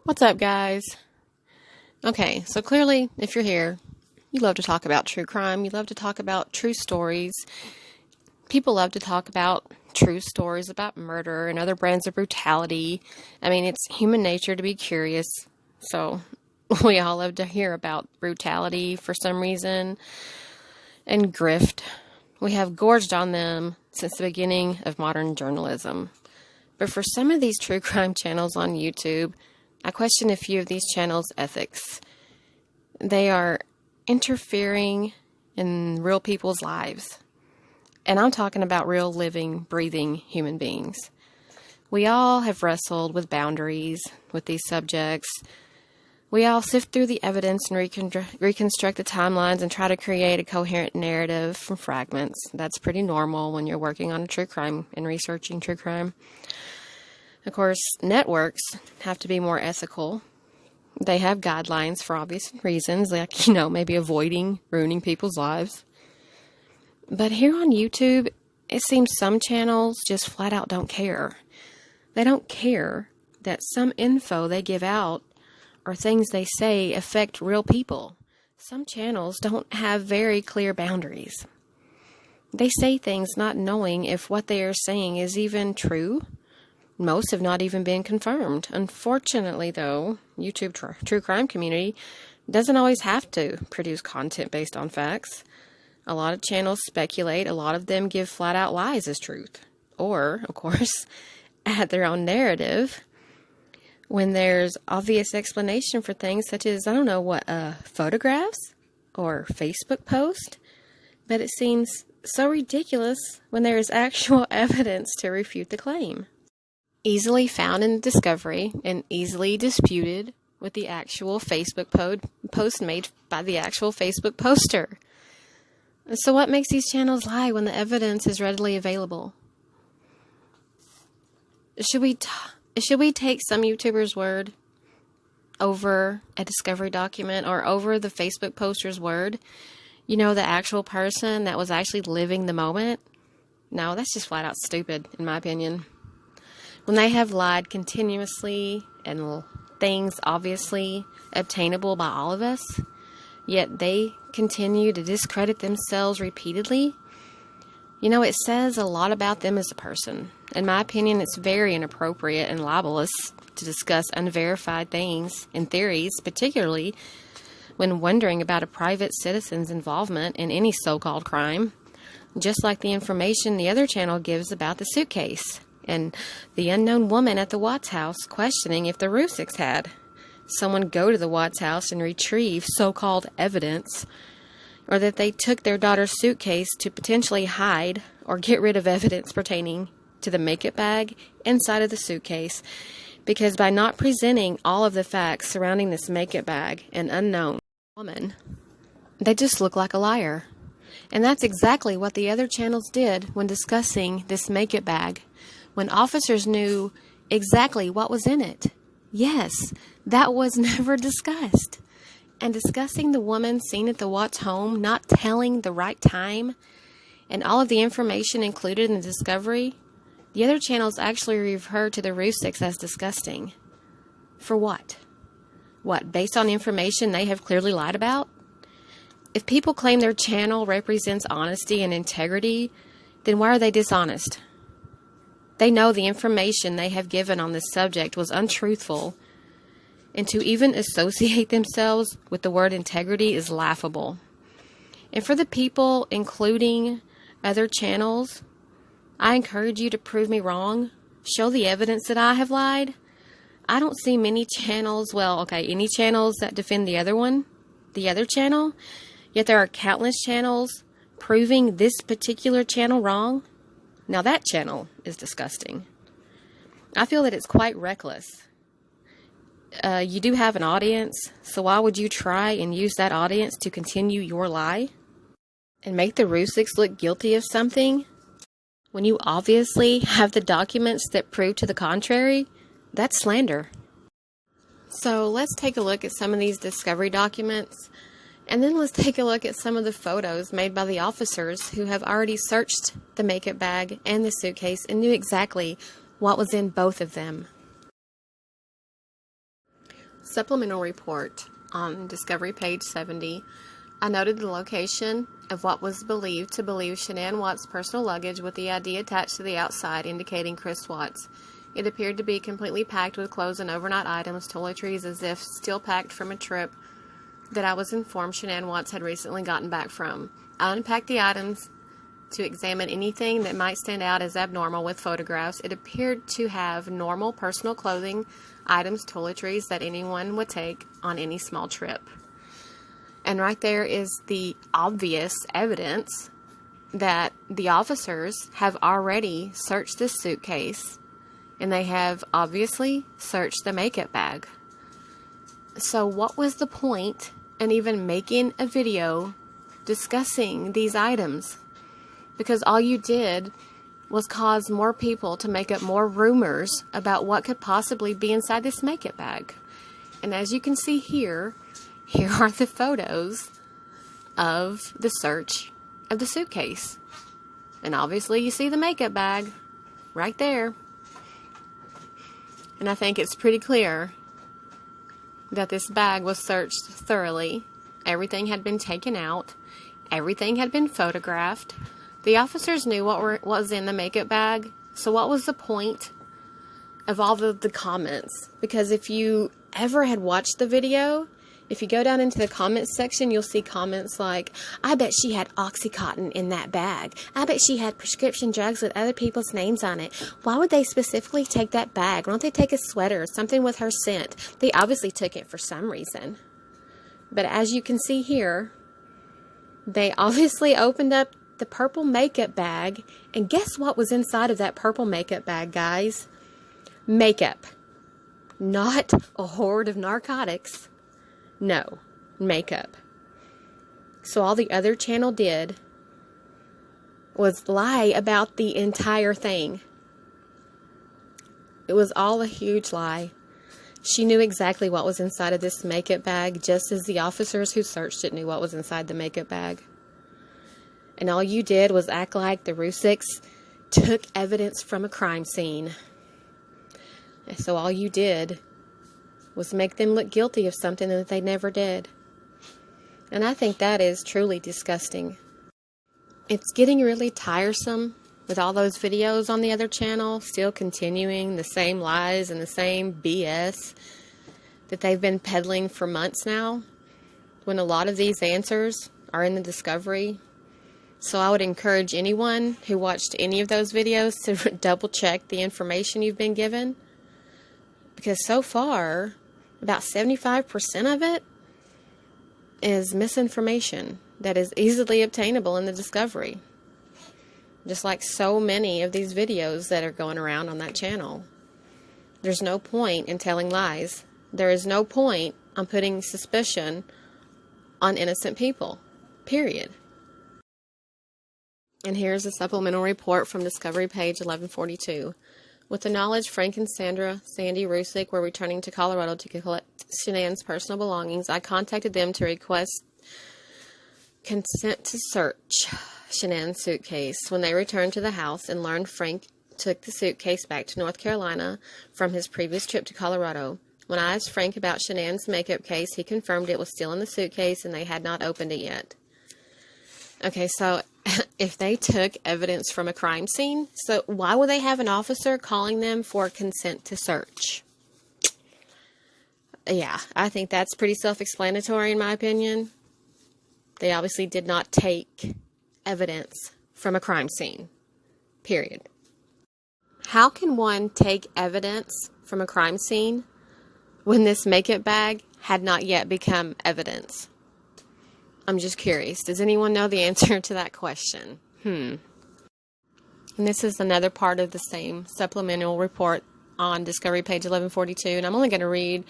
What's up, guys? Okay, so clearly, if you're here, you love to talk about true crime. You love to talk about true stories. People love to talk about true stories about murder and other brands of brutality. I mean, it's human nature to be curious. So we all love to hear about brutality for some reason and grift. We have gorged on them since the beginning of modern journalism. But for some of these true crime channels on YouTube, I question a few of these channels' ethics. They are interfering in real people's lives. And I'm talking about real, living, breathing human beings. We all have wrestled with boundaries with these subjects. We all sift through the evidence and reconstruct the timelines and try to create a coherent narrative from fragments. That's pretty normal when you're working on a true crime and researching true crime. Of course, networks have to be more ethical. They have guidelines for obvious reasons, like, maybe avoiding ruining people's lives. But here on YouTube, it seems some channels just flat out don't care. They don't care that some info they give out or things they say affect real people. Some channels don't have very clear boundaries. They say things not knowing if what they are saying is even true. Most have not even been confirmed. Unfortunately, though, YouTube true crime community doesn't always have to produce content based on facts. A lot of channels speculate. A lot of them give flat-out lies as truth. Or, of course, add their own narrative when there's obvious explanation for things such as, photographs or Facebook post. But it seems so ridiculous when there is actual evidence to refute the claim. Easily found in the discovery and easily disputed with the actual Facebook post made by the actual Facebook poster. So what makes these channels lie when the evidence is readily available? Should we take some YouTuber's word over a discovery document or over the Facebook poster's word? The actual person that was actually living the moment? No, that's just flat out stupid, in my opinion. When they have lied continuously and things obviously obtainable by all of us, yet they continue to discredit themselves repeatedly, it says a lot about them as a person. In my opinion, it's very inappropriate and libelous to discuss unverified things and theories, particularly when wondering about a private citizen's involvement in any so-called crime, just like the information the other channel gives about the suitcase and the unknown woman at the Watts house questioning if the Rusiks had someone go to the Watts house and retrieve so-called evidence, or that they took their daughter's suitcase to potentially hide or get rid of evidence pertaining to the makeup bag inside of the suitcase, because by not presenting all of the facts surrounding this makeup bag and unknown woman, they just look like a liar. And that's exactly what the other channels did when discussing this makeup bag, when officers knew exactly what was in it. Yes, that was never discussed. And discussing the woman seen at the Watts home not telling the right time and all of the information included in the discovery, the other channels actually refer to the Rusiks as disgusting. For what? What, based on information they have clearly lied about? If people claim their channel represents honesty and integrity, then why are they dishonest? They know the information they have given on this subject was untruthful, and to even associate themselves with the word integrity is laughable. And for the people, including other channels, I encourage you to prove me wrong. Show the evidence that I have lied. I don't see many channels, any channels that defend the other channel, yet there are countless channels proving this particular channel wrong. Now that channel is disgusting. I feel that it's quite reckless. You do have an audience, so why would you try and use that audience to continue your lie and make the Rusiks look guilty of something when you obviously have the documents that prove to the contrary? That's slander. So let's take a look at some of these discovery documents, and then let's take a look at some of the photos made by the officers who have already searched the makeup bag and the suitcase and knew exactly what was in both of them. Supplemental Report on Discovery page 70. I noted the location of what was believed to be Shanann Watt's personal luggage with the ID attached to the outside indicating Chris Watts. It appeared to be completely packed with clothes and overnight items, toiletries as if still packed from a trip that I was informed Shanann Watts had recently gotten back from. I unpacked the items to examine anything that might stand out as abnormal with photographs. It appeared to have normal personal clothing, items, toiletries that anyone would take on any small trip. And right there is the obvious evidence that the officers have already searched this suitcase, and they have obviously searched the makeup bag. So what was the point in even making a video discussing these items? Because all you did was cause more people to make up more rumors about what could possibly be inside this makeup bag. And as you can see here are the photos of the search of the suitcase. And obviously you see the makeup bag right there. And I think it's pretty clear that this bag was searched thoroughly. Everything had been taken out. Everything had been photographed. The officers knew what was in the makeup bag. So what was the point of all of the comments? Because if you ever had watched the video, if you go down into the comments section, you'll see comments like, I bet she had Oxycontin in that bag. I bet she had prescription drugs with other people's names on it. Why would they specifically take that bag? Why don't they take a sweater or something with her scent? They obviously took it for some reason. But as you can see here, they obviously opened up the purple makeup bag. And guess what was inside of that purple makeup bag, guys? Makeup. Not a hoard of narcotics. No, makeup. So all the other channel did was lie about the entire thing. It was all a huge lie. She knew exactly what was inside of this makeup bag, just as the officers who searched it knew what was inside the makeup bag. And all you did was act like the Rusiks took evidence from a crime scene. And so all you did was make them look guilty of something that they never did. And I think that is truly disgusting. It's getting really tiresome with all those videos on the other channel, still continuing the same lies and the same BS that they've been peddling for months now, when a lot of these answers are in the discovery. So I would encourage anyone who watched any of those videos to double check the information you've been given. Because so far, about 75% of it is misinformation that is easily obtainable in the discovery. Just like so many of these videos that are going around on that channel. There's no point in telling lies. There is no point on putting suspicion on innocent people. Period. And here's a supplemental report from Discovery page 1142. With the knowledge Frank and Sandy Rusik were returning to Colorado to collect Shanann's personal belongings, I contacted them to request consent to search Shanann's suitcase. When they returned to the house and learned Frank took the suitcase back to North Carolina from his previous trip to Colorado. When I asked Frank about Shanann's makeup case, he confirmed it was still in the suitcase and they had not opened it yet. Okay, so if they took evidence from a crime scene, so why would they have an officer calling them for consent to search? Yeah, I think that's pretty self-explanatory in my opinion. They obviously did not take evidence from a crime scene. Period. How can one take evidence from a crime scene when this makeup bag had not yet become evidence? I'm just curious. Does anyone know the answer to that question? And this is another part of the same supplemental report on Discovery page 1142, and I'm only going to read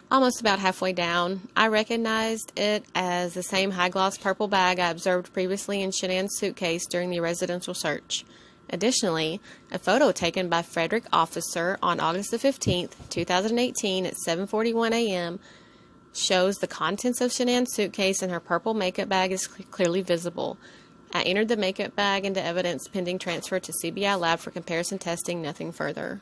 almost about halfway down. I recognized it as the same high-gloss purple bag I observed previously in Shanann's suitcase during the residential search. Additionally, a photo taken by Frederick Officer on August the 15th, 2018 at 7:41 a.m. shows the contents of Shanann's suitcase and her purple makeup bag is clearly visible. I entered the makeup bag into evidence pending transfer to CBI lab for comparison testing, nothing further.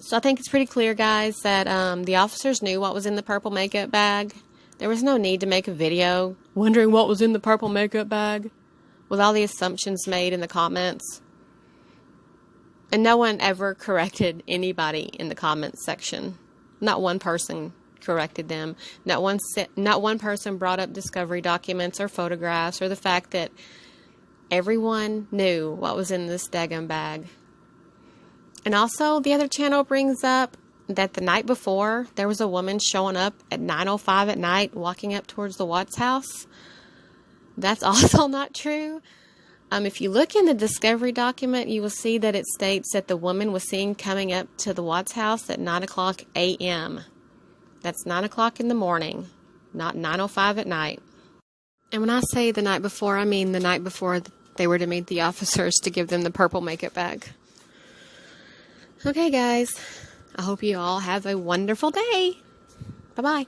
So I think it's pretty clear, guys, that the officers knew what was in the purple makeup bag. There was no need to make a video wondering what was in the purple makeup bag with all the assumptions made in the comments. And no one ever corrected anybody in the comments section. Not one person corrected them. Not one person brought up discovery documents or photographs or the fact that everyone knew what was in this daggum bag. And also, the other channel brings up that the night before, there was a woman showing up at 9:05 at night, walking up towards the Watts house. That's also not true. If you look in the discovery document, you will see that it states that the woman was seen coming up to the Watts house at 9:00 a.m. That's 9 o'clock in the morning, not 9:05 at night. And when I say the night before, I mean the night before they were to meet the officers to give them the purple makeup bag. Okay, guys. I hope you all have a wonderful day. Bye-bye.